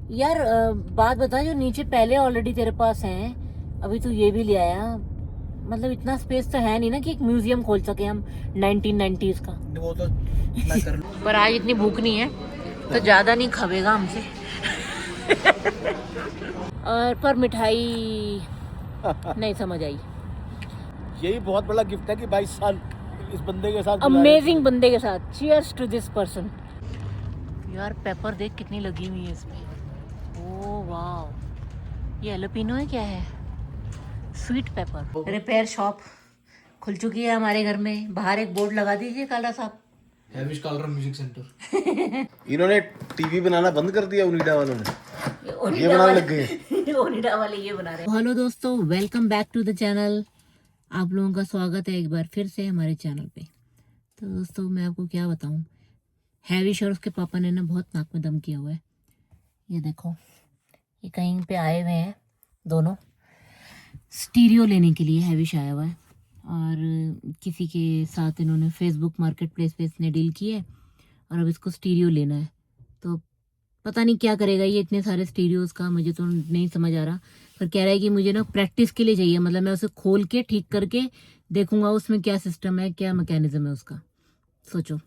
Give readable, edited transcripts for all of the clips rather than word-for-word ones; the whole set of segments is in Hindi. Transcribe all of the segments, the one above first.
यार बात बता, जो नीचे पहले ऑलरेडी तेरे पास हैं, अभी तू ये भी ले आया, मतलब इतना स्पेस तो है नहीं ना कि एक म्यूजियम खोल सके हम 1990s का। वो तो मैं कर लूं। पर आज इतनी भूख नहीं है तो ज्यादा नहीं खवेगा हमसे। और पर मिठाई नहीं समझ आई। यही बहुत बड़ा गिफ्ट है कि 22 साल इस बंदे के साथ अमेजिंग बंदे के साथ। Cheers to this person. यार पेपर देख कितनी लगी हुई है इसमें। ओह वाह, ये एलोपिनो है क्या है? Sweet pepper. रिपेयर शॉप खुल चुकी है हमारे घर में। बाहर एक बोर्ड लगा दीजिए काला साहब। हैविश कालरा म्यूजिक सेंटर। इन्होंने टीवी बनाना बंद कर दिया ओनिडा वालों ने। ये बनाने लग गए। ओनिडा वाले ये बना रहे हैं। हेलो दोस्तों, welcome back to the channel. आप लोगों का स्वागत है एक बार फिर से हमारे चैनल पे। तो दोस्तों मैं आपको क्या बताऊं, हैविश और उसके पापा ने ना बहुत नाक में दम किया हुआ है। ये देखो, ये कहीं पे आए हुए हैं दोनों स्टीरियो लेने के लिए। हैविश आया हुआ है और किसी के साथ इन्होंने फेसबुक मार्केट प्लेस पे इसने डील की है और अब इसको स्टीरियो लेना है। तो पता नहीं क्या करेगा ये इतने सारे स्टीरियोज का, मुझे तो नहीं समझ आ रहा। पर कह रहा है कि मुझे ना प्रैक्टिस के लिए चाहिए, मतलब मैं उसे खोल के ठीक करके देखूंगा उसमें क्या सिस्टम है, क्या मैकेनिज्म है उसका। सोचो,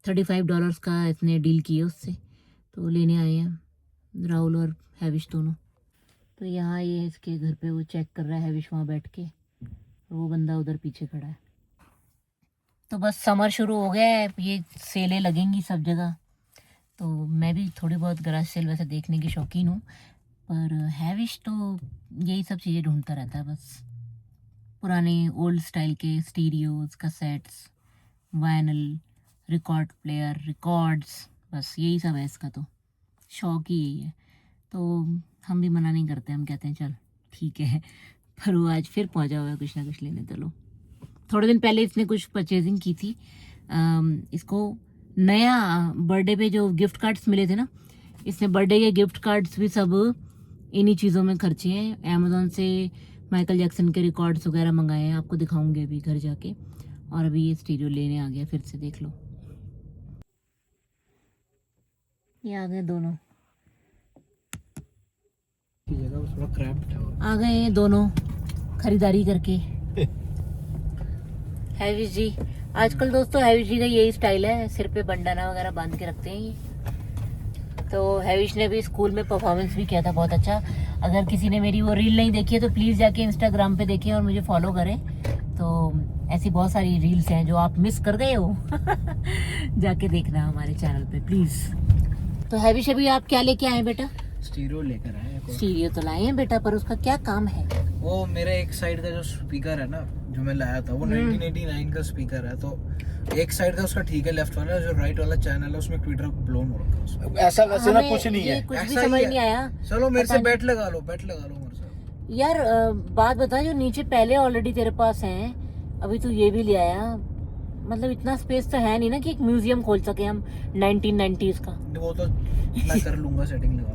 $35 का इसने डील की है उससे, तो लेने आए हैं राहुल और हैविश दोनों। तो यहाँ ये इसके घर पे वो चेक कर रहा है हैविश वहाँ बैठ के, वो बंदा उधर पीछे खड़ा है। तो बस समर शुरू हो गया है, ये सेलें लगेंगी सब जगह। तो मैं भी थोड़ी बहुत गराज सेल वैसे देखने की शौकीन हूँ, पर हैविश तो यही सब चीज़ें ढूंढता रहता है बस। पुराने ओल्ड स्टाइल के stereos, cassettes, vinyl, record player, records, बस यही सब है इसका। तो शौक ही यही है। तो हम भी मना नहीं करते, हम कहते हैं चल ठीक है। पर वो आज फिर पहुंचा हुआ है कुछ ना कुछ लेने। चलो, थोड़े दिन पहले इसने कुछ परचेजिंग की थी। इसको नया बर्थडे पे जो गिफ्ट कार्ड्स मिले थे ना, इसने बर्थडे के गिफ्ट कार्ड्स भी सब इन्हीं चीज़ों में खर्चे हैं। अमेज़ॉन से माइकल जैक्सन के रिकॉर्ड्स वगैरह मंगाए हैं, आपको दिखाऊंगे अभी घर जाके। और अभी ये स्टीरियो लेने आ गया फिर से, देख लो। ये आ गए दोनों, आ गए हैं दोनों खरीदारी करके। हैविश जी आजकल दोस्तों, हैविश जी का यही स्टाइल है, सिर पे बंडाना वगैरह बांध के रखते हैं ये। तो हैविश ने भी स्कूल में परफॉर्मेंस भी किया था बहुत अच्छा। अगर किसी ने मेरी वो रील नहीं देखी है तो प्लीज़ जाके इंस्टाग्राम पे देखें और मुझे फॉलो करें। तो ऐसी बहुत सारी रील्स हैं जो आप मिस कर गए हो। जाके देखना हमारे चैनल पे प्लीज़। तो हैविश अभी आप क्या लेके आए बेटा? स्टीरियो लेकर आए हैं। स्टीरियो तो लाए हैं बेटा, पर उसका क्या काम है? वो मेरे एक साइड का जो स्पीकर है ना, जो मैं लाया था वो 1989 का स्पीकर है। तो एक साइड का उसका ठीक है, लेफ्ट वाला जो राइट वाला चैनल है उसमें ट्विटर ब्लोन हो रखा है उसमें। ऐसा वैसे ना कुछ नहीं है, कुछ भी समझ नहीं आया। चलो मेरे से बैट लगा लो मेरे से। यार बात बता, जो नीचे पहले ऑलरेडी तेरे पास हैं, अभी तू ये भी ले आया, मतलब इतना स्पेस तो है नहीं ना कि एक म्यूजियम खोल सके हम 1990s का। वो तो मैं कर लूंगा सेटिंग लगा।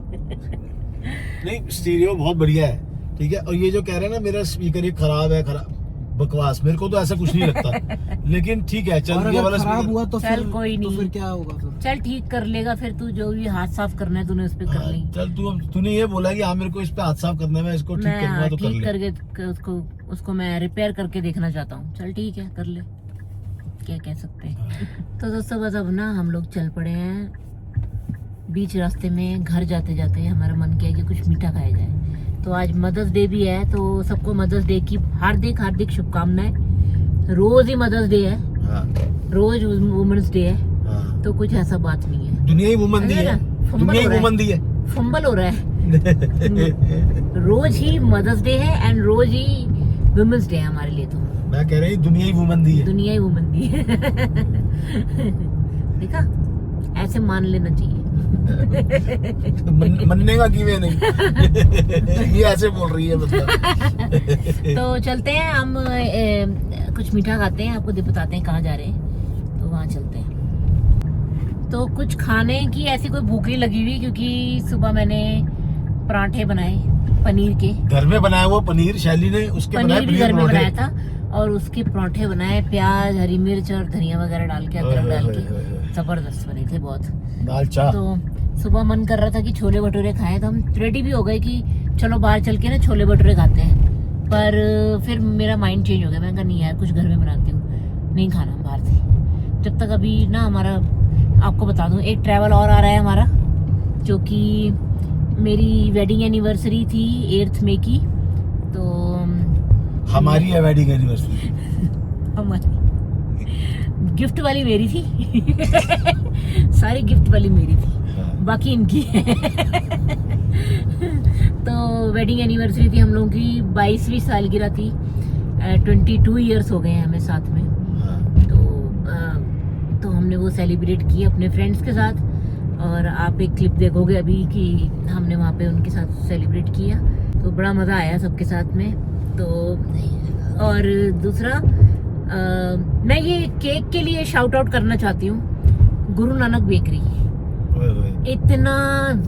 नहीं, स्टीरियो बहुत बढ़िया है, ठीक है। और ये जो कह रहे हैं ना मेरा स्पीकर ये खराब है, खराब बकवास, मेरे को तो ऐसा कुछ नहीं लगता। लेकिन ठीक है, चल ये वाला खराब हुआ तो चल कोई नहीं, तो फिर क्या होगा फिर? चल ठीक कर लेगा फिर। तू जो भी हाथ साफ करना है तूने उस पे कर ली। चल तूने ये बोला कि हाँ मेरे को इस पे हाथ साफ करना है, मैं इसको ठीक करूंगा तो कर ठीक ले। करके उसको मैं रिपेयर करके देखना चाहता हूँ। चल ठीक है, कर ले, क्या कह सकते हैं। तो दोस्तों बस अब ना हम लोग चल पड़े हैं बीच रास्ते में। घर जाते जाते हमारा मन किया कि कुछ मीठा खाया जाए। तो आज मदर्स डे भी है, तो सबको मदर्स डे की हार्दिक हार्दिक शुभकामनाएं। रोज ही मदर्स डे है, रोज वुमेन्स डे है, तो कुछ ऐसा बात नहीं है। दुनिया ही वुमन दी है, दुनिया ही वुमन दी है। फंबल हो रहा है। रोज ही मदर्स डे है एंड रोज ही वुमेन्स डे है हमारे लिए। तो मैं कह रही हूँ दुनिया ही वुमन दी है, दुनिया ही वुमन दी है। देखा, ऐसे मान लेना चाहिए। मनने का कीवे नहीं। ये ऐसे बोल रही है मतलब। तो चलते हैं हम, कुछ मीठा खाते हैं, आपको बताते हैं कहाँ जा रहे हैं। तो वहाँ चलते हैं। तो कुछ खाने की ऐसी कोई भूख नहीं लगी हुई, क्योंकि सुबह मैंने पराठे बनाए पनीर के। घर में बनाया हुआ पनीर, शैली ने उसके पनीर भी घर में बनाया था, और उसके पराठे बनाए प्याज, हरी मिर्च और धनिया वगैरह डाल के, अदरक डाल के, जबरदस्त बने थे बहुत। दाल चाह। तो सुबह मन कर रहा था कि छोले भटूरे खाएं, तो हम रेडी भी हो गए कि चलो बाहर चल के ना छोले भटूरे खाते हैं। पर फिर मेरा माइंड चेंज हो गया, मैंने कहा नहीं यार कुछ घर में बनाती हूँ, नहीं खाना बाहर से। जब तक अभी ना हमारा, आपको बता दूँ, एक ट्रैवल और आ रहा है हमारा, जो कि मेरी वेडिंग एनिवर्सरी थी 8 मई की। तो हमारी है वेडिंग एनिवर्सरी। हमारी गिफ्ट वाली मेरी थी सारी गिफ्ट वाली मेरी थी, बाकी इनकी है तो वेडिंग एनिवर्सरी थी हम लोगों की, 22वीं सालगिरह थी। 22 इयर्स हो गए हैं हमें साथ में। तो हमने वो सेलिब्रेट की अपने फ्रेंड्स के साथ, और आप एक क्लिप देखोगे अभी कि हमने वहाँ पे उनके साथ सेलिब्रेट किया, तो बड़ा मज़ा आया सबके साथ में। तो और दूसरा मैं ये केक के लिए शाउट आउट करना चाहती हूँ, गुरु नानक बेकरी। इतना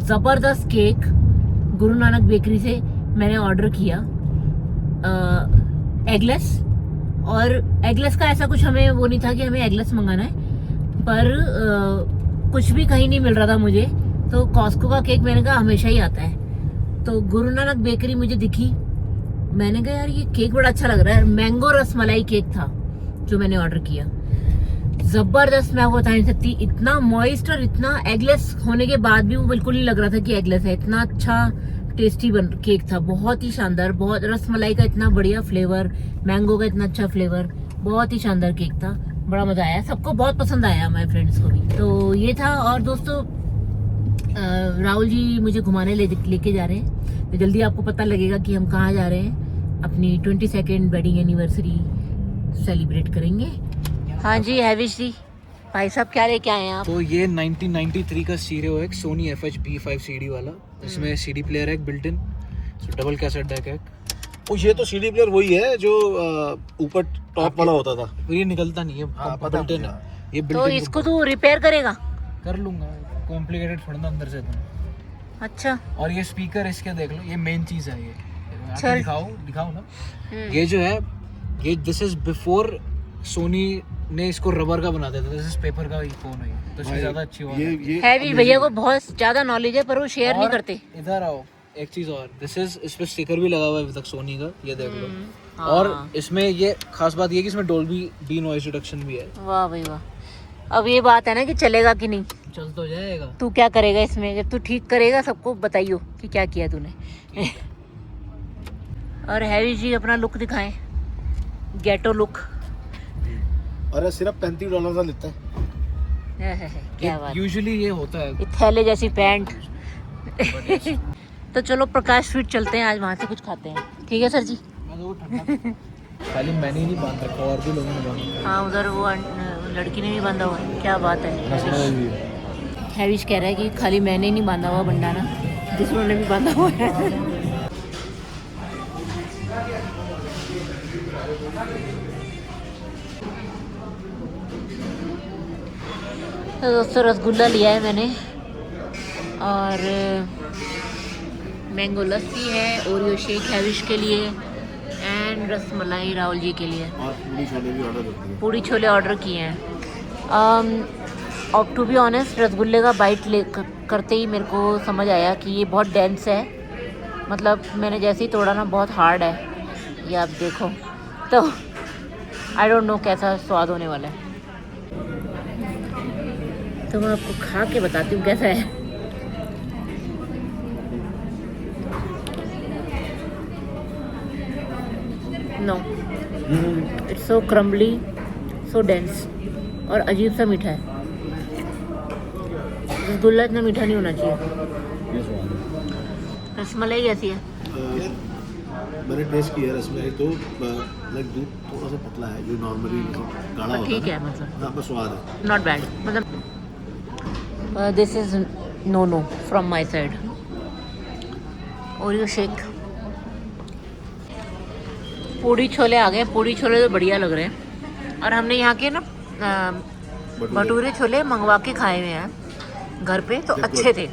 ज़बरदस्त केक गुरु नानक बेकरी से मैंने ऑर्डर किया, एगलेस। और एगलेस का ऐसा कुछ हमें वो नहीं था कि हमें एगलेस मंगाना है, पर कुछ भी कहीं नहीं मिल रहा था मुझे, तो कॉस्को का केक मैंने कहा हमेशा ही आता है। तो गुरु नानक बेकरी मुझे दिखी, मैंने कहा यार ये केक बड़ा अच्छा लग रहा है। मैंगो रसमलाई केक था जो मैंने ऑर्डर किया, जबरदस्त, मैं आपको बता नहीं सकती। इतना मॉइस्ट और इतना एगलेस होने के बाद भी वो बिल्कुल नहीं लग रहा था कि एगलेस है। इतना अच्छा टेस्टी केक था, बहुत ही शानदार। बहुत रसमलाई का इतना बढ़िया फ्लेवर, मैंगो का इतना अच्छा फ्लेवर, बहुत ही शानदार केक था। बड़ा मजा आया, सबको बहुत पसंद आया, हमारे फ्रेंड्स को भी। तो ये था। और दोस्तों राहुल जी मुझे घुमाने लेके जा रहे हैं, तो जल्दी आपको पता लगेगा कि हम कहाँ जा रहे हैं। अपनी 22nd वेडिंग एनिवर्सरी सेलिब्रेट करेंगे। हाँ जी हैविश जी, भाई साहब क्या लेके आए हैं आप? तो ये 1993 का स्टीरियो है, सोनी FH-B5 CD वाला। इसमें CD प्लेयर है built in, double cassette deck है। ओ ये तो सीडी प्लेयर वही है जो ऊपर टॉप वाला होता था, ये निकलता नहीं है, बिल्ट इन है ये। तो इसको तू रिपेयर करेगा? कर लूंगा, कॉम्प्लिकेटेड थोड़ा ना अंदर से तो। अच्छा। और ये स्पीकर इसके देख लो, ये मेन चीज है। ये चल दिखाओ ना। ये जो है, ये दिस इज बिफोर सोनी ने इसको रबर का बना दिया था, दिस इज पेपर का ही फोन है, तो इससे ज्यादा अच्छी बात है भी। भैया को बहुत ज्यादा नॉलेज है, पर वो शेयर नहीं करते। इधर आओ, एक चीज और, दिस इज, इस पे स्टिकर भी लगा हुआ है अभी तक सोनी का, ये देख लो। और इसमें ये खास बात ये कि इसमें डोल्बी डी नॉइज रिडक्शन भी है। वाह भाई वाह। अब ये बात है ना कि चलेगा कि नहीं। चल तो जाएगा। तू क्या करेगा इसमें? जब तू ठीक करेगा सबको बताइयो कि क्या किया तूने और हैवी जी अपना लुक दिखाएं, गेटो लुक। अरे सिर्फ $35 का लेता है। क्या बात। यूजुअली ये होता है, थैले जैसी पैंट तो चलो प्रकाश स्वीट चलते हैं, आज वहाँ से कुछ खाते हैं। ठीक है सर जी। खाली मैंने ही नहीं बांध रखा, और भी लोगों ने बांधा। हाँ उधर वो लड़की ने भी बांधा हुआ है। क्या बात है। हैविश कह रहा है कि खाली मैंने ही नहीं बांधा हुआ बंडाना, दूसरों ने भी बांधा हुआ है। तो दोस्तों रसगुल्ला लिया है मैंने, और मैंगो लस्सी है, ओरियो शेक हैविश के लिए, एंड रसमलाई राहुल जी के लिए। और पूरी छोले भी ऑर्डर करती है। पूरी छोले ऑर्डर किए हैं। और टू बी ऑनेस्ट रसगुल्ले का बाइट करते ही मेरे को समझ आया कि ये बहुत डेंस है, मतलब मैंने जैसे ही तोड़ा ना बहुत हार्ड है। ये आप देखो, तो आई डोंट नो कैसा स्वाद होने वाला है, तो मैं आपको खा के बताती हूँ कैसा है। No, it's so crumbly, so dense, और अजीब सा मीठा है। रसगुल्ला इतना मीठा नहीं होना चाहिए। रसमलाई कैसी है? मैंने टेस्ट किया रसमलाई, तो लाइक दूध थोड़ा सा पतला है जो नॉर्मली गाढ़ा होता है। ठीक है, मतलब हाँ, पर स्वाद है, नॉट बैड। मतलब this is no from my side. Oreo shake. पूड़ी छोले आ गए। पूड़ी छोले तो बढ़िया लग रहे हैं, और हमने यहाँ के ना भटूरे छोले मंगवा के खाए हुए हैं घर पे, तो अच्छे थे।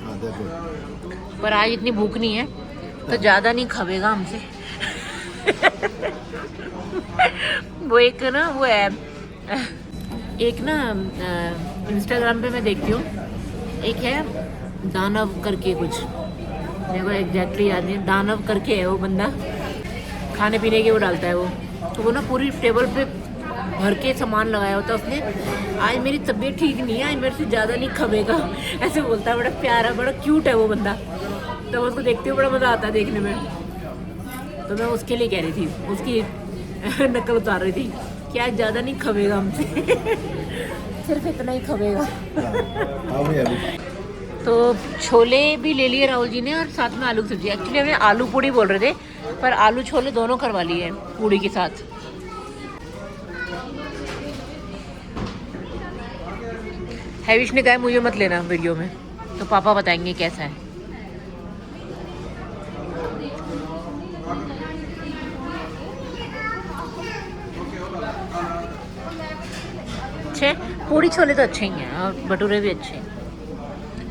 पर आज इतनी भूख नहीं है, तो ज़्यादा नहीं खबेगा हमसे वो एक ना वो है, एक ना इंस्टाग्राम पे मैं देखती हूँ, एक है दानव करके कुछ, मेरे को एग्जैक्टली याद नहीं, दानव करके है वो बंदा, खाने पीने के वो डालता है वो। तो वो ना पूरी टेबल पे भर के सामान लगाया होता है उसने। आज मेरी तबीयत ठीक नहीं है, आज मेरे से ज़्यादा नहीं खबेगा, ऐसे बोलता है। बड़ा प्यारा, बड़ा क्यूट है वो बंदा। तो उसको देखते हुए बड़ा मज़ा आता है देखने में। तो मैं उसके लिए कह रही थी, उसकी नकल उतार रही थी कि आज ज़्यादा नहीं खबेगा हमसे, सिर्फ इतना ही खबेगा। तो छोले भी ले लिए राहुल जी ने और साथ में आलू की सब्जी। एक्चुअली हमें आलू पूड़ी बोल रहे थे, पर आलू छोले दोनों करवा लिए पूड़ी के साथ। हैविश ने कहा मुझे मत लेना वीडियो में, तो पापा बताएंगे कैसा है। अच्छे पूड़ी छोले तो अच्छे ही हैं और भटूरे भी अच्छे हैं।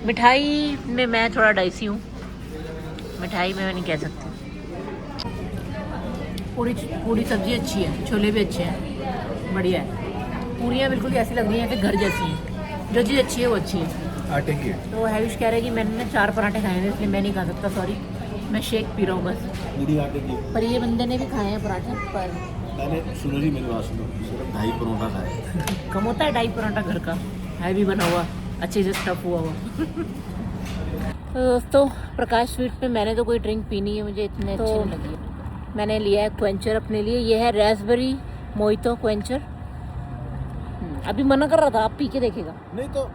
मिठाई में मैं थोड़ा डाइसी हूँ, मिठाई में मैं नहीं कह सकती। पूड़ी सब्जी अच्छी है, छोले भी अच्छे हैं, बढ़िया है। पूड़ियाँ बिल्कुल ऐसी लग रही हैं कि घर जैसी हैं। जो चीज़ अच्छी है वो अच्छी है। आटे की तो हैविश कह रहे हैं कि मैंने ना 4 पराठे खाए हैं, इसलिए मैं नहीं खा सकता, सॉरी। मैं शेक पी रहा हूँ बस। मेरी आटे की। पर ये बंदे ने भी खाए हैं पराठे, पर मैंने सुनो जी मेरी बात सुनो, सिर्फ 2.5 परोठा खाए। कम होता है 2.5 पराठा घर का, हैवी बना हुआ, अच्छे से स्टफ हुआ हुआ। तो दोस्तों प्रकाश स्वीट पे मैंने तो कोई ड्रिंक पी नहीं है, मुझे इतने अच्छे नहीं लगी। मैंने लिया है क्वेंचर अपने लिए, ये है रेस्पबेरी मोहितो क्वेंचर। अभी मना कर रहा था, आप पी के देखेगा। नहीं तो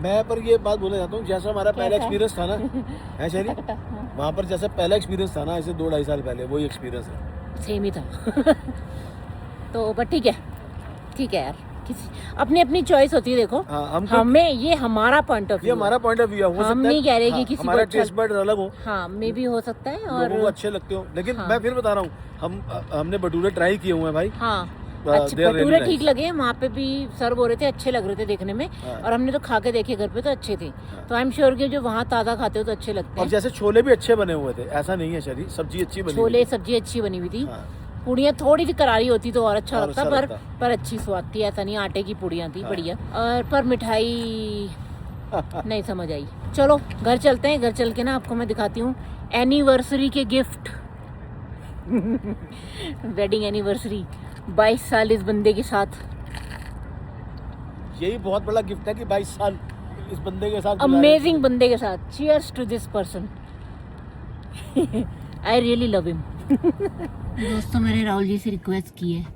मैं पर ये बात बोलना चाहता हूँ, जैसा हमारा पहला एक्सपीरियंस था ना है शरी, वहाँ पर जैसा पहला एक्सपीरियंस था ना, ऐसे 2-2.5 साल पहले वही एक्सपीरियंस है, सेम ही था। तो बट ठीक है यार, किसी अपनी अपनी चॉइस होती है। देखो हमें ये हमारा पॉइंट ऑफ व्यू, ये हमारा पॉइंट ऑफ व्यू है। हम नहीं कह रहे कि किसी हमारा को टेस्ट बड अलग हो, हाँ मे भी हो सकता है और लोगों को अच्छे लगते हो, लेकिन मैं फिर बता रहा हूँ, हमने भटूरे ट्राई किए हुए हैं भाई। हाँ अच्छे भटूरे ठीक लगे, वहाँ पे भी सर्व हो रहे थे, अच्छे लग रहे थे देखने में। और हमने तो खा के देखे घर पे, तो अच्छे थे। तो आई एम श्योर कि जो वहाँ ताज़ा खाते हो तो अच्छे लगते हैं। और जैसे छोले भी अच्छे बने हुए थे, ऐसा नहीं है शरी, सब्जी अच्छी बनी, छोले सब्जी अच्छी बनी हुई थी। पूड़ियाँ थोड़ी सी करारी होती तो और अच्छा लगता, पर अच्छी स्वाद थी, ऐसा नहीं आटे की पूड़ियाँ थी बढ़िया। और पर मिठाई नहीं समझ आई। चलो घर चलते हैं, घर चल के ना आपको मैं दिखाती हूँ एनिवर्सरी के गिफ्ट। वेडिंग एनिवर्सरी 22 साल इस बंदे के साथ। यही बहुत बड़ा गिफ्ट है कि 22 साल इस बंदे के साथ, अमेजिंग बंदे के साथ। Cheers to this person, I really love him. दोस्तों मैंने राहुल जी से रिक्वेस्ट की है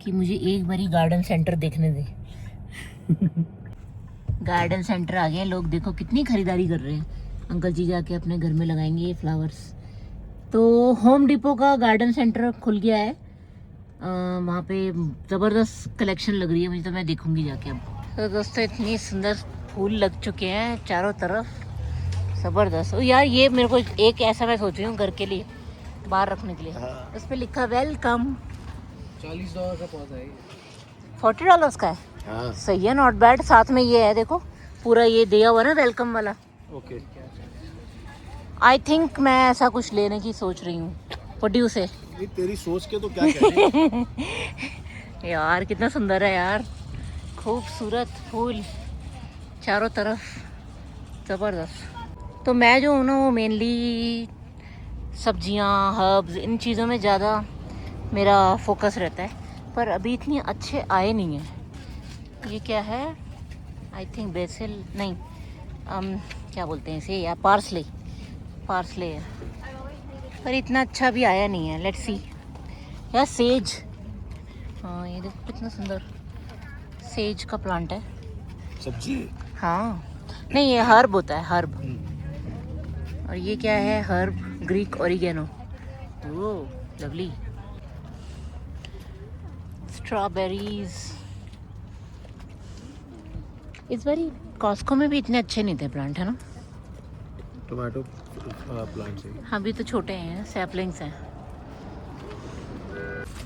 कि मुझे एक बारी गार्डन सेंटर देखने दे। गार्डन सेंटर आ गए, लोग देखो कितनी खरीदारी कर रहे हैं। अंकल जी जाके अपने घर में लगाएंगे ये फ्लावर्स। तो होम डिपो का गार्डन सेंटर खुल गया है, वहाँ पे ज़बरदस्त कलेक्शन लग रही है मुझे, तो मैं देखूंगी जाके अब। तो दोस्तों इतनी सुंदर फूल लग चुके हैं चारों तरफ, ज़बरदस्त। और यार ये मेरे को एक ऐसा मैं सोच रही हूँ घर के लिए बाहर रखने के लिए। उस पर लिखा वेलकम। $40 का पौधा है, $40 का है। हाँ। सही है, नॉट बैड। साथ में ये है देखो, पूरा ये दिया हुआ ना वेलकम वाला। ओके। आई थिंक मैं ऐसा कुछ लेने की सोच रही हूँ। व्हाट डू यू से? तेरी सोच के तो क्या कहने। यार कितना सुंदर है यार, खूबसूरत फूल चारों तरफ, ज़बरदस्त। तो मैं जो हूँ ना वो मेनली सब्जियाँ, हर्ब्स, इन चीज़ों में ज़्यादा मेरा फोकस रहता है, पर अभी इतनी अच्छे आए नहीं हैं। ये क्या है? आई थिंक बेसिल नहीं, क्या बोलते हैं इसे यार, पार्सले है, पर इतना अच्छा भी आया नहीं है। Let's see. यार सेज, हाँ ये देखो कितना सुंदर सेज का प्लांट है। सब्जी? हाँ नहीं, ये हर्ब होता है, हर्ब। और ये क्या है? Herb Greek oregano. ओह लवली। स्ट्रॉबेरीज इस बारी कॉस्को में भी इतने अच्छे नहीं थे प्लांट, है ना? टोमेटो प्लांट से। हाँ अभी तो छोटे हैं, सैपलिंग्स हैं।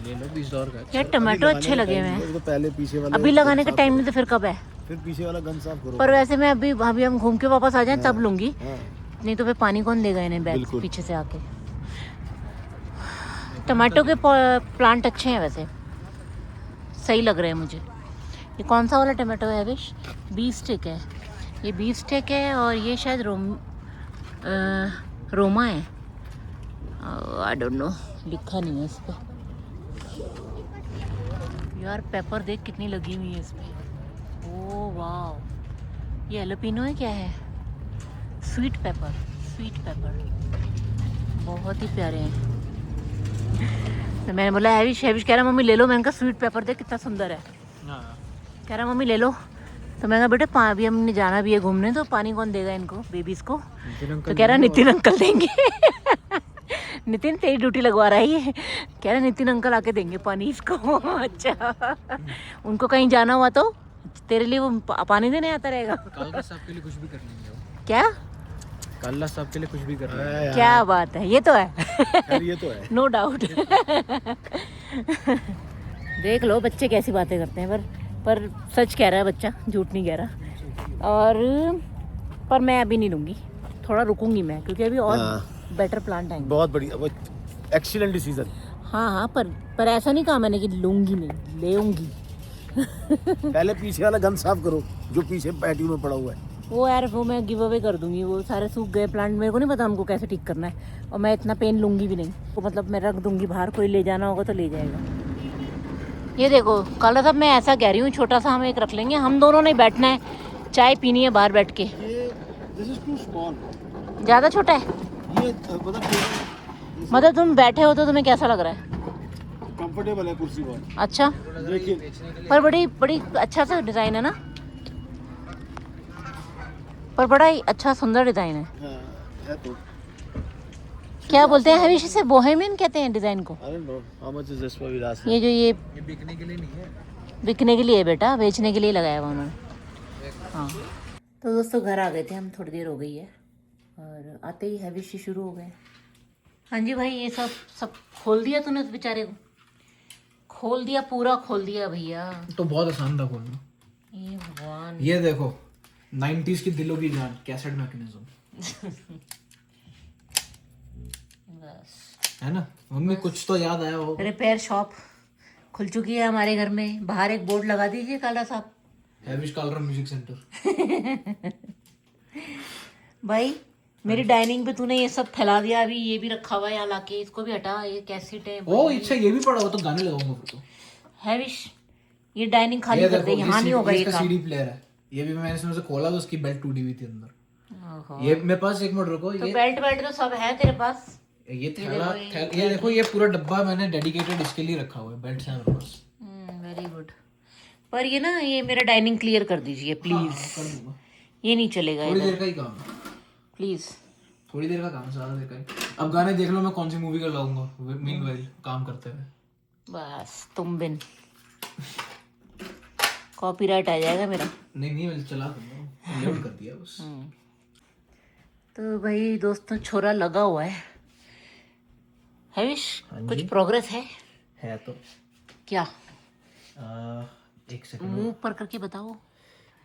ले लो $20 का। यार टमाटो अच्छे लगे हुए हैं। तो पहले पीछे वाला, अभी लगाने का टाइम नहीं, तो फिर कब है? फिर पीछे वाला गन साफ करो। पर वैसे मैं अभी हम घूम के वापस आ जाएं तब लूंगी, हाँ। नहीं तो फिर पानी कौन देगा इन्हें बैग बिल्कुल। पीछे से आके। टमाटो के प्लांट अच्छे हैं वैसे, सही लग रहे हैं मुझे। ये कौन सा वाला टमाटो है विश? 20 स्टिक है। ये बीफ स्टेक है और ये शायद रोमा है, आई डोंट नो, लिखा नहीं है इस पे। यार पेपर देख कितनी लगी हुई है इस पे। ओह वाह, ये एलोपिनो है क्या है? स्वीट पेपर, स्वीट पेपर बहुत ही प्यारे हैं। तो मैंने बोला हैविश, हैविश कह रहा मम्मी ले लो। मैंने कहा स्वीट पेपर देख कितना सुंदर है। कह रहा मम्मी ले लो। तो मैंने कहा बेटा अभी हमने जाना भी है घूमने, तो पानी कौन देगा इनको, बेबीज को? तो कह रहा नितिन अंकल देंगे। नितिन तेरी ड्यूटी लगवा रहा है ये। कह रहा नितिन अंकल आके देंगे पानी इसको। अच्छा, उनको कहीं जाना हुआ तो तेरे लिए वो पानी देने आता रहेगा। काला साहब के लिए कुछ भी कर लेंगे वो। क्या? काला साहब के लिए कुछ भी कर लेंगे। क्या बात है, ये तो है। यार ये तो है। No doubt. देख लो बच्चे कैसी बातें करते हैं, पर सच कह रहा है बच्चा, झूठ नहीं कह रहा। और पर मैं अभी नहीं लूँगी, थोड़ा रुकूंगी मैं, क्योंकि अभी और बेटर प्लांट आएंगे। बहुत बढ़िया, वो एक्सीलेंट डिसीजन। हाँ, पर ऐसा नहीं कहा मैंने कि लूँगी नहीं, लेऊंगी। पहले पीछे वाला गंद साफ करो जो पीछे पैटी में पड़ा हुआ है। वो यार वो मैं गिव अवे कर दूंगी, वो सारे सूख गए प्लांट, मेरे को नहीं पता उनको कैसे ठीक करना है, और मैं इतना पेन लूँगी भी नहीं। तो मतलब मैं रख दूंगी बाहर, कोई ले जाना होगा तो ले जाएगा। ये देखो काला साहब, मैं ऐसा कह रही हूँ छोटा सा हम एक रख लेंगे, हम दोनों ने बैठना है, चाय पीनी है बाहर बैठ के। This is too small. ज़्यादा छोटा है? ये मतलब तुम बैठे हो तो तुम्हें कैसा लग रहा है? कंफर्टेबल है कुर्सी बहुत। अच्छा, लेकिन पर बड़ी अच्छा सा डिज़ाइन है ना, पर बड़ा ही अच्छा सुंदर डिज़ाइन है। है तो। क्या बोलते हैं हमेशा से, बोहेमियन कहते हैं डिज़ाइन को। I don't know how much is this for Vilas. ये जो ये बिकने के लिए नहीं है, बिकने के लिए है बेटा, बेचने के लिए लगाया हुआ उन्होंने। हाँ, तो दोस्तों घर आ गए थे हम, थोड़ी देर हो गई है, और आते ही हैविश शुरू हो गए। हाँ जी भाई, ये सब खोल दिया तूने उस बेचारे को? खोल दिया, पूरा खोल दिया भैया। तो बहुत आसान था खोलना। ये भगवान, ये देखो 90s की दिलों की जान, कैसेट मैकेनिज्म बस है ना। मम्मी कुछ तो याद आया हो। रिपेयर शॉप खुल चुकी है हमारे घर में, बाहर एक बोर्ड लगा दीजिए काला साहब। हैविश कालरा म्यूजिक सेंटर। भाई मेरी डाइनिंग पे तूने ये सब फैला दिया, अभी ये भी रखा हुआ है यहाँ लाके, इसको भी हटा। ये कैसेट है। ओ अच्छा, ये भी पड़ा हो तो गाने लगाऊंगा फिर तो। हैविश ये डाइनिंग खाली कर दे, यहाँ नहीं होगा ये काम। सीडी प्लेयर है, ये भी मैंने इसमें से खोला तो उसकी बेल्ट टूटी हुई थी अंदर। ओहो। ये मेरे पास, एक मिनट रुको, तो ये बेल्ट तो सब है तेरे पास? ये थैला, ये देखो, ये पूरा डब्बा मैंने डेडिकेटेड इसके लिए रखा हुआ है, बेल्ट है मेरे पास। Very good. पर ये ना, ये मेरा डाइनिंग क्लियर कर दीजिए प्लीज। कर दूंगा, ये नहीं चलेगा थोड़ी इधर, देर का ही काम है, प्लीज। थोड़ी देर का काम है, ज्यादा देर का ही। अब गाने देख लो मैं कौन सी मूवी का लाऊंगा मीनवाइल काम करते हुए। बस तुम बिन कॉपीराइट आ जाएगा मेरा। नहीं मैं चला दूंगा, लोड कर दिया बस। तो भाई दोस्तों, छोरा लगा हुआ है। हैविश कुछ प्रोग्रेस है तो क्या? एक सेकंड, मुंह ऊपर करके बताओ।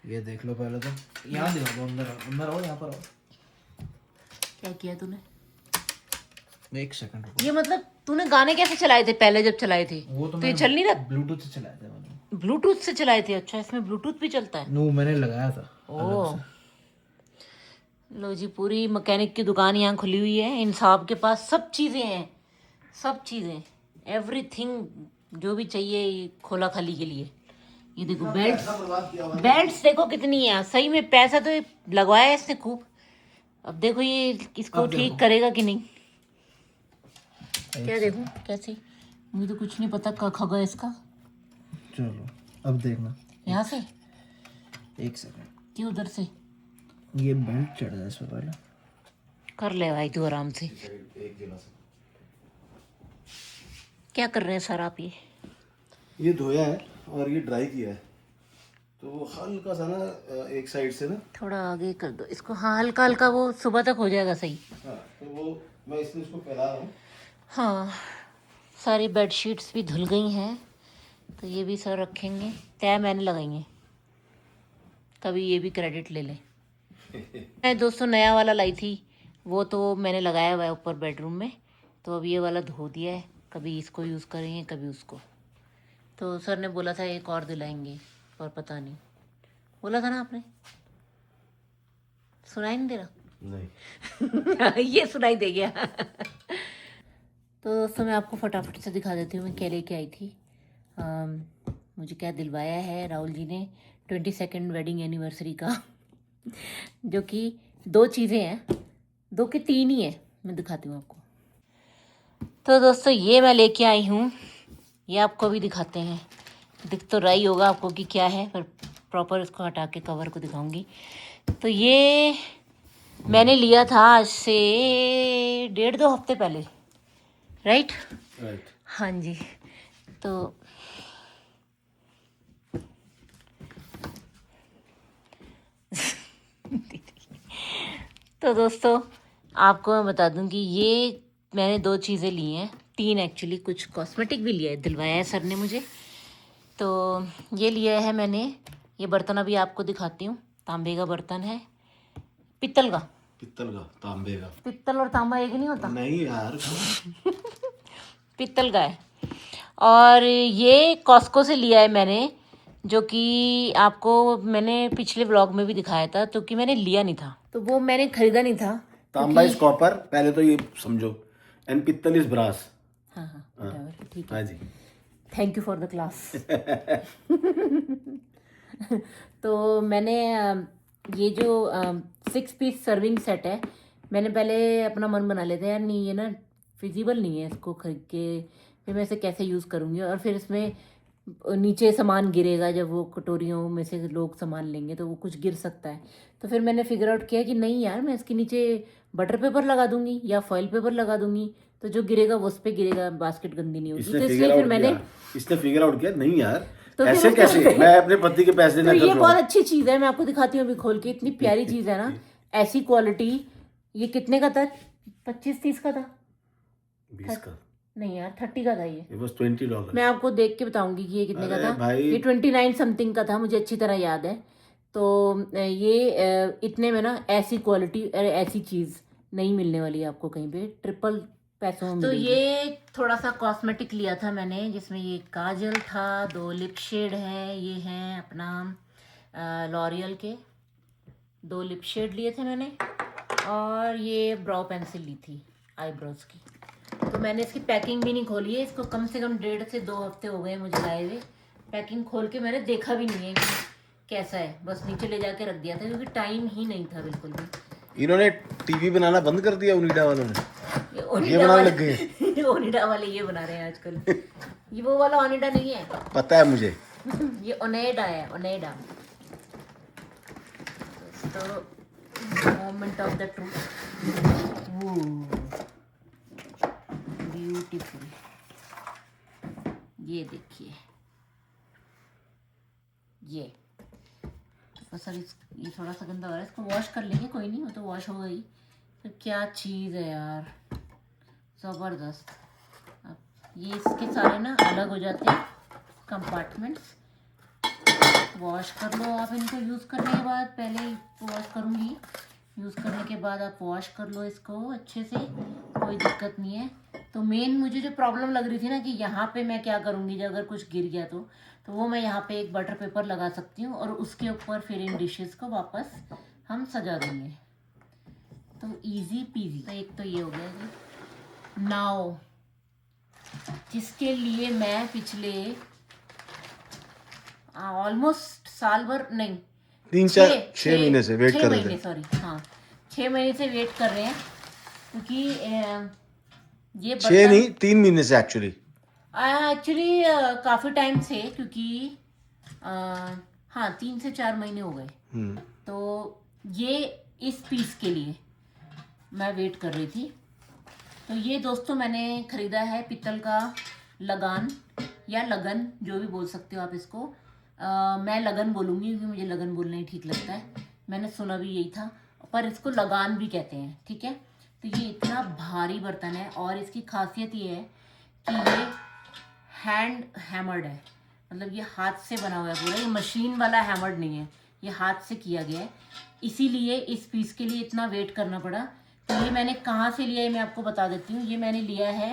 ये देख लो पहले तो, यहाँ दिखा दो, अंदर आओ, यहाँ पर आओ। क्या किया तूने? एक सेकंड रुको। ये मतलब तूने गाने कैसे चलाए थे पहले जब चलाए थे? वो तो ये चल नहीं रहा? ब्लूटूथ से चलाया था मैंने। ब्लूटूथ से चलाए थे? अच्छा, इसमें ब्लूटूथ भी चलता है? नो, मैंने लगाया था। ओह, लो जी, पूरी मैकेनिक की दुकान यहाँ खुली हुई है। इन साहब के पास सब चीज़ें हैं, सब चीज़ें, एवरीथिंग जो भी चाहिए ये खोला खाली के लिए। ये देखो बेल्ट्स देखो कितनी है, सही में पैसा तो लगवाया है इसने खूब। अब देखो ये इसको ठीक करेगा कि नहीं, क्या देखूं कैसे, मुझे तो कुछ नहीं पता खगा इसका। चलो अब देखना, यहाँ से एक सेकंड, कि उधर से ये बेल्ट चढ़ जाए इसमें पहले। कर ले भाई तू आराम से। क्या कर रहे हैं सर आप? ये धोया है और ये ड्राई किया है, तो वो हल्का सा ना एक साइड से ना, थोड़ा आगे कर दो इसको। हाँ, हल्का हल्का, वो सुबह तक हो जाएगा सही। हाँ, तो वो मैं इसलिए इसको फैला रहा हूँ। हाँ, सारी बेडशीट्स भी धुल गई हैं, तो ये भी सर रखेंगे। तय मैंने लगाई हैं, कभी ये भी क्रेडिट ले लें। मैं दोस्तों नया वाला लाई थी, वो तो मैंने लगाया हुआ है ऊपर बेडरूम में, तो अब ये वाला धो दिया है। कभी इसको यूज़ करेंगे, कभी उसको। तो सर ने बोला था एक और दिलाएंगे, पर पता नहीं, बोला था ना आपने? सुनाई नहीं दे रहा? नहीं। ये सुनाई दे गया। तो दोस्तों मैं आपको फटाफट से दिखा देती हूँ मैं क्या लेके आई थी। मुझे क्या दिलवाया है राहुल जी ने 22nd वेडिंग एनिवर्सरी का। जो कि 2 चीज़ें हैं, 2 कि 3 ही है, मैं दिखाती हूँ आपको। तो दोस्तों ये मैं लेके आई हूँ, ये आपको भी दिखाते हैं। दिख तो रहा ही होगा आपको कि क्या है, पर प्रॉपर इसको हटा के कवर को दिखाऊंगी। तो ये मैंने लिया था आज से 1.5-2 हफ्ते पहले, राइट? हाँ जी। तो तो दोस्तों आपको मैं बता दूं कि ये मैंने 2 चीज़ें ली हैं, 3 एक्चुअली, कुछ कॉस्मेटिक भी लिया है, दिलवाया है सर ने मुझे। तो ये लिया है मैंने, ये बर्तन अभी आपको दिखाती हूँ। तांबे का बर्तन है, पित्तल का, तांबे का। पित्तल और तांबा एक ही नहीं होता? नहीं यार। पित्तल का है। और ये कॉस्को से लिया है मैंने, जो कि आपको मैंने पिछले व्लॉग में भी दिखाया था, तो कि मैंने लिया नहीं था, तो वो मैंने खरीदा नहीं था। तांबा इज कॉपर, पहले तो ये समझो, एंड पित्तल इज ब्रास। हाँ हाँ whatever, ठीक है। हाँ जी। Thank you for the class. तो मैंने ये जो 6 पीस सर्विंग सेट है, मैंने पहले अपना मन बना लेता है यार, नहीं ये ना फिजिबल नहीं है इसको खरीद के, फिर मैं इसे कैसे यूज़ करूँगी, और फिर इसमें नीचे सामान गिरेगा, जब वो कटोरियों में से लोग सामान लेंगे तो वो कुछ गिर सकता है। तो फिर मैंने फिगर आउट किया कि नहीं यार, मैं इसके नीचे बटर पेपर लगा दूंगी या फॉइल पेपर लगा दूंगी, तो जो गिरेगा वो उस पर गिरेगा, बास्केट गंदी नहीं होगी। तो इसलिए फिर मैंने इसने फिगर आउट किया, नहीं यार तो ऐसे कैसे, मैं अपने पति के पैसे तो ये बहुत अच्छी चीज़ है, मैं आपको दिखाती हूँ अभी खोल के, इतनी प्यारी चीज़ है ना, ऐसी क्वालिटी। ये कितने का था? 25-30 का था? 20 का नहीं यार, 30 का था ये। बस $20। मैं आपको देख के बताऊंगी कि ये कितने का था। भाई ये 29 समथिंग का था, मुझे अच्छी तरह याद है। तो ये इतने में ना ऐसी क्वालिटी, ऐसी चीज़ नहीं मिलने वाली है आपको कहीं पे, ट्रिपल पैसों में। तो ये थोड़ा सा कॉस्मेटिक लिया था मैंने, जिसमें ये काजल था, 2 लिप शेड है, ये हैं अपना लॉरियल के 2 लिप शेड लिए थे मैंने, और ये ब्राउ पेंसिल ली थी आईब्रोज की। तो मैंने इसकी पैकिंग भी नहीं खोली है, इसको कम से कम 1.5 से 2 हफ्ते हो गए मुझे लाए हुए। पैकिंग खोल के मैंने देखा भी नहीं है कि कैसा है, बस नीचे ले जाके रख दिया था, क्योंकि टाइम ही नहीं था बिल्कुल भी। इन्होंने टीवी बनाना बंद कर दिया ओनिडा वालों ने, ये बनाने लग गए। ओनिडा वाले ये बना रहे हैं आजकल। ये वो वाला ओनिडा नहीं है, पता है मुझे। ये ओनेडा है, ओनेडा। तो moment of the truth, beautiful, ये देखिए, ये तो सर ये थोड़ा सा गंदा हो रहा है, इसको वॉश कर लेंगे, कोई नहीं, वो तो वॉश हो गई। तो क्या चीज़ है यार, ज़बरदस्त। अब ये इसके सारे ना अलग हो जाते हैं कंपार्टमेंट्स, वॉश कर लो आप इनको यूज़ करने के बाद, पहले ही वॉश करूँगी, यूज़ करने के बाद आप वॉश कर लो इसको अच्छे से, कोई दिक्कत नहीं है। तो मेन मुझे जो प्रॉब्लम लग रही थी ना कि यहाँ पे मैं क्या करूँगी जब अगर कुछ गिर गया तो वो मैं यहाँ पे एक बटर पेपर लगा सकती हूँ, और उसके ऊपर फिर इन डिशेस को वापस हम सजा देंगे, तो इजी पीजी। तो एक तो ये हो गया जी। नाउ जिसके लिए मैं पिछले ऑलमोस्ट साल भर नहीं, 6 महीने से वेट कर रहे थे। सॉरी हाँ, 6 महीने से वेट कर रहे हैं, क्योंकि ये 6 नहीं 3 महीने से एक्चुअली काफ़ी टाइम से, क्योंकि हाँ 3 से 4 महीने हो गए। तो ये इस पीस के लिए मैं वेट कर रही थी। तो ये दोस्तों मैंने ख़रीदा है पित्तल का लगान या लगन, जो भी बोल सकते हो आप इसको। मैं लगन बोलूँगी क्योंकि मुझे लगन बोलना ही ठीक लगता है, मैंने सुना भी यही था, पर इसको लगान भी कहते हैं, ठीक है। तो ये इतना भारी बर्तन है, और इसकी खासियत ये है कि ये हैंड हैमर्ड है, मतलब ये हाथ से बना हुआ है पूरा, ये मशीन वाला हैमर्ड नहीं है, ये हाथ से किया गया है। इसीलिए इस पीस के लिए इतना वेट करना पड़ा। तो ये मैंने कहाँ से लिया है मैं आपको बता देती हूँ। ये मैंने लिया है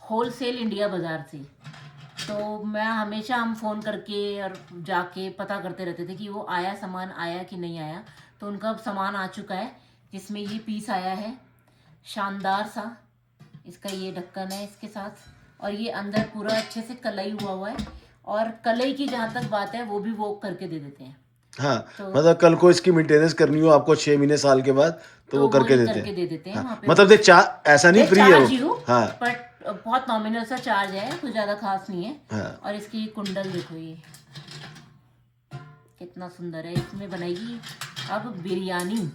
होलसेल इंडिया बाज़ार से। तो मैं हमेशा हम फ़ोन करके और जाके पता करते रहते थे कि वो आया, सामान आया कि नहीं आया। तो उनका अब सामान आ चुका है, जिसमें ये पीस आया है शानदार सा। इसका ये ढक्कन है इसके साथ, और ये अंदर पूरा अच्छे से कलई हुआ है। और कलई की जहाँ तक बात है वो भी वो करके दे देते हैं। हाँ, तो मतलब कल को इसकी मेंटेनेंस करनी हो आपको 6 महीने साल के बाद, तो वो करके देते हैं। वहाँ हाँ, पे मतलब ऐसा नहीं फ्री है वो। हाँ, बट बहुत नॉमिनल सा चार्ज है, कुछ ज्यादा खास नहीं है। हाँ। और इसकी कुंडल देखो, ये कितना सुंदर है। इसमें बनेगी अब बिरयानी,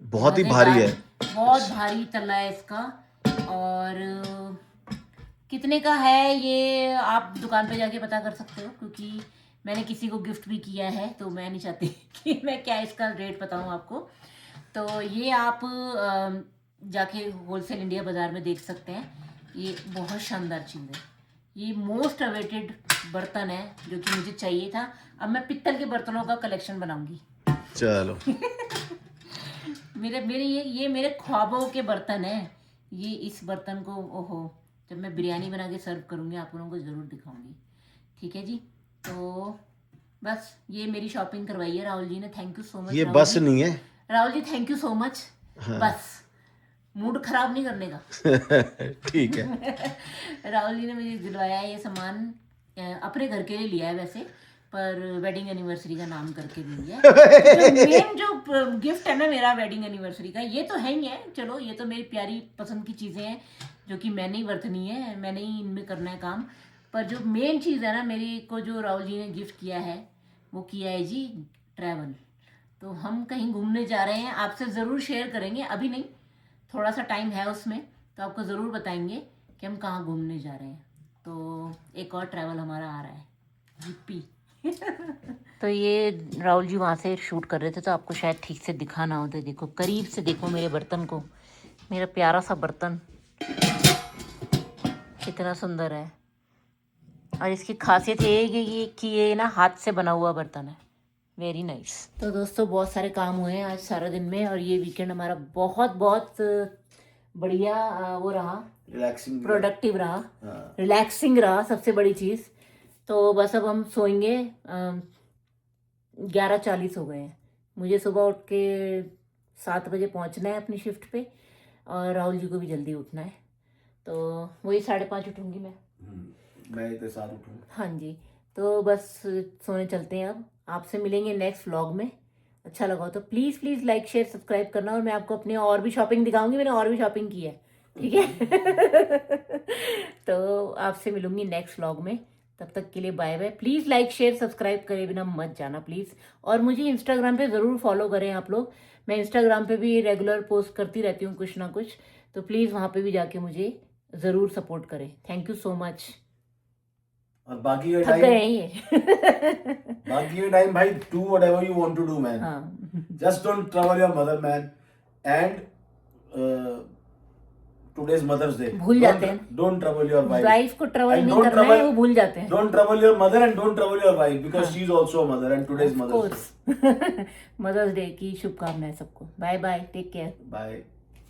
बहुत ही भारी है, बहुत भारी तला है इसका। और कितने का है ये आप दुकान पे जाके पता कर सकते हो, क्योंकि मैंने किसी को गिफ्ट भी किया है, तो मैं नहीं चाहती कि मैं क्या इसका रेट बताऊं आपको। तो ये आप जाके होलसेल इंडिया बाज़ार में देख सकते हैं। ये बहुत शानदार चीज़ है, ये मोस्ट अवेटेड बर्तन है जो कि मुझे चाहिए था। अब मैं पित्तल के बर्तनों का कलेक्शन बनाऊंगी। चलो मेरे ये मेरे ख्वाबों के बर्तन है। ये इस बर्तन को ओहो, जब मैं बिरयानी बना के सर्व करूंगी आप लोगों को ज़रूर दिखाऊंगी। ठीक है जी, तो बस ये मेरी शॉपिंग करवाई है राहुल जी ने, थैंक यू सो मच। ये बस नहीं है Rahul ji, thank you so much. हाँ। बस मूड खराब नहीं करने का। ठीक है। राहुल जी ने मुझे दिलवाया है ये सामान, अपने घर के लिए लिया है वैसे, पर वेडिंग एनिवर्सरी का नाम करके दे दिया है। मेन जो गिफ्ट है ना मेरा वेडिंग एनिवर्सरी का, ये तो है ही है। चलो ये तो मेरी प्यारी पसंद की चीज़ें हैं जो कि मैंने ही बरतनी है, मैंने ही इनमें करना है काम। पर जो मेन चीज़ है ना मेरी को, जो राहुल जी ने गिफ्ट किया है, वो किया है जी ट्रैवल। तो हम कहीं घूमने जा रहे हैं, आपसे ज़रूर शेयर करेंगे। अभी नहीं, थोड़ा सा टाइम है उसमें, तो आपको ज़रूर बताएंगे कि हम कहाँ घूमने जा रहे हैं। तो एक और ट्रैवल हमारा आ रहा है, यूपी। तो ये राहुल जी वहाँ से शूट कर रहे थे, तो आपको शायद ठीक से दिखा ना हो, तो देखो करीब से देखो मेरे बर्तन को। मेरा प्यारा सा बर्तन कितना सुंदर है। और इसकी खासियत ये है कि ये ना हाथ से बना हुआ बर्तन है। Very nice. तो दोस्तों बहुत सारे काम हुए हैं आज सारा दिन में, और ये वीकेंड हमारा बहुत बहुत बढ़िया वो रहा, रिलैक्सिंग, प्रोडक्टिव रहा, हाँ। रिलैक्सिंग रहा सबसे बड़ी चीज़। तो बस अब हम सोएंगे। 11:40 हो गए हैं। मुझे सुबह उठ के 7 बजे पहुंचना है अपनी शिफ्ट पे, और राहुल जी को भी जल्दी उठना है। तो वही 5:30 उठूंगी मैं इतने साथ उठूँ। हाँ जी, तो बस सोने चलते हैं। अब आपसे मिलेंगे नेक्स्ट व्लॉग में। अच्छा लगा हो तो please please like share subscribe करना, और मैं आपको अपनी और भी शॉपिंग दिखाऊंगी। मैंने और भी शॉपिंग की है, ठीक है। तो आपसे मिलूंगी नेक्स्ट व्लॉग में, तब तक के लिए bye bye. Please like share subscribe करे बिना मत जाना प्लीज़। और मुझे इंस्टाग्राम पे ज़रूर फॉलो करें आप लोग। मैं इंस्टाग्राम पे भी रेगुलर पोस्ट करती रहती हूँ कुछ ना कुछ, तो प्लीज़ वहाँ पे भी जाके मुझे ज़रूर सपोर्ट करें। Thank you so much. और बाकी ये थक गए हैं ये। बाकी ये टाइम भाई, do whatever you want to do man. हाँ, just don't trouble your mother man. And today's mother's day, भूल जाते हैं। डोंट ट्रबल योर वाइफ को ट्रबल नहीं करना है, वो भूल जाते हैं। Don't trouble your mother and don't trouble your wife, because she is also a mother and today's mother's day. Mother's day की शुभकामनाएं सबको। Bye bye, take care. Bye.